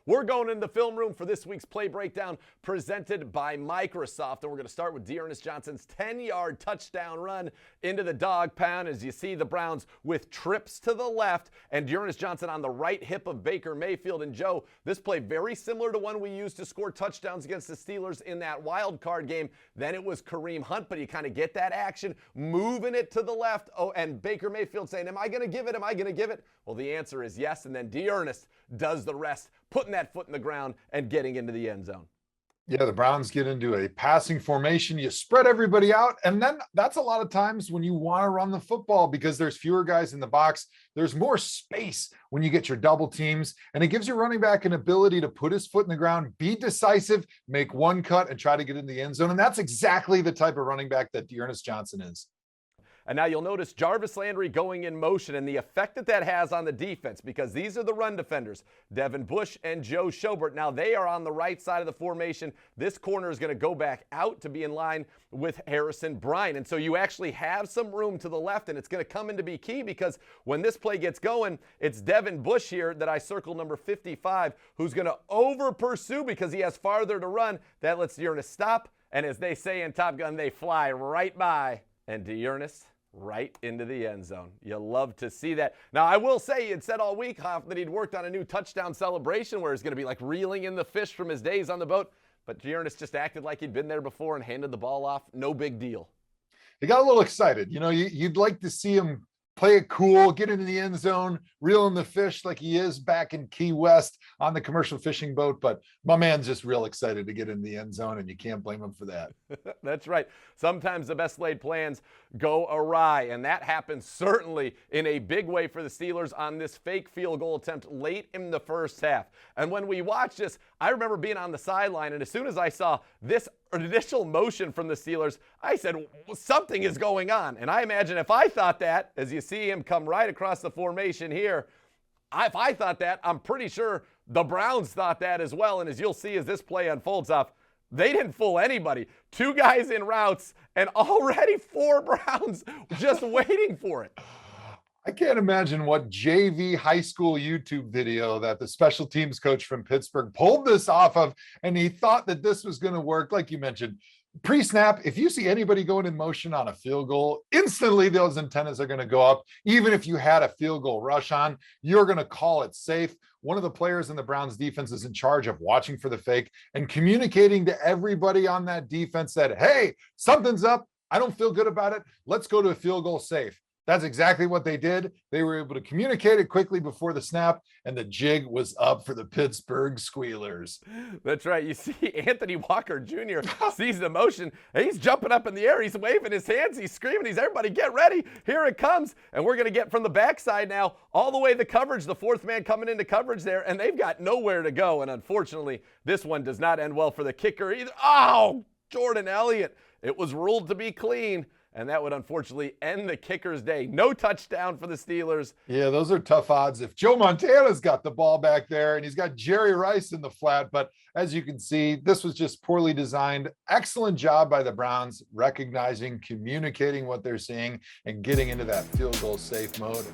We're going in the film room for this week's play breakdown presented by Microsoft. And we're going to start with D'Ernest Johnson's 10-yard touchdown run into the dog pound. As you see the Browns with trips to the left and D'Ernest Johnson on the right hip of Baker Mayfield. And Joe, this play very similar to one we used to score touchdowns against the Steelers in that wild card game. Then it was Kareem Hunt, but you kind of get that action, moving it to the left. Oh, and Baker Mayfield saying, am I going to give it? Am I going to give it? Well, the answer is yes. And then D'Ernest does the rest, putting that foot in the ground and getting into the end zone. Yeah, the Browns get into a passing formation. You spread everybody out. And then that's a lot of times when you want to run the football because there's fewer guys in the box. There's more space when you get your double teams. And it gives your running back an ability to put his foot in the ground, be decisive, make one cut, and try to get in the end zone. And that's exactly the type of running back that D'Ernest Johnson is. And now you'll notice Jarvis Landry going in motion and the effect that has on the defense, because these are the run defenders, Devin Bush and Joe Schobert. Now they are on the right side of the formation. This corner is going to go back out to be in line with Harrison Bryant. And so you actually have some room to the left, and it's going to come in to be key because when this play gets going, it's Devin Bush here that I circle number 55, who's going to over pursue because he has farther to run. That lets D'Ernest stop. And as they say in Top Gun, they fly right by. And D'Ernest right into the end zone. You love to see that. Now, I will say, he had said all week, Hoff, that he'd worked on a new touchdown celebration where he's going to be like reeling in the fish from his days on the boat. But D'Ernest just acted like he'd been there before and handed the ball off. No big deal. He got a little excited. You know, you'd like to see him play it cool, get into the end zone, reel in the fish like he is back in Key West on the commercial fishing boat. But my man's just real excited to get in the end zone, and you can't blame him for that. That's right. Sometimes the best laid plans go awry, and that happened certainly in a big way for the Steelers on this fake field goal attempt late in the first half. And when we watched this, I remember being on the sideline, and as soon as I saw this initial motion from the Steelers, I said, something is going on. And I imagine if I thought that, as you see him come right across the formation here, if I thought that, I'm pretty sure the Browns thought that as well. And as you'll see as this play unfolds off, they didn't fool anybody. Two guys in routes and already four Browns just waiting for it. I can't imagine what JV high school YouTube video that the special teams coach from Pittsburgh pulled this off of, and he thought that this was going to work. Like you mentioned, pre-snap, if you see anybody going in motion on a field goal, instantly those antennas are going to go up. Even if you had a field goal rush on, you're going to call it safe. One of the players in the Browns defense is in charge of watching for the fake and communicating to everybody on that defense that, hey, something's up. I don't feel good about it. Let's go to a field goal safe. That's exactly what they did. They were able to communicate it quickly before the snap, and the jig was up for the Pittsburgh Steelers. That's right. You see Anthony Walker Jr. sees the motion. He's jumping up in the air. He's waving his hands. He's screaming. He's, everybody get ready. Here it comes. And we're going to get from the backside now all the way the coverage, the fourth man coming into coverage there, and they've got nowhere to go. And unfortunately, this one does not end well for the kicker either. Oh, Jordan Elliott. It was ruled to be clean. And that would unfortunately end the kicker's day. No touchdown for the Steelers. Yeah, those are tough odds. If Joe Montana's got the ball back there and he's got Jerry Rice in the flat, but as you can see, this was just poorly designed. Excellent job by the Browns, recognizing, communicating what they're seeing, and getting into that field goal safe mode.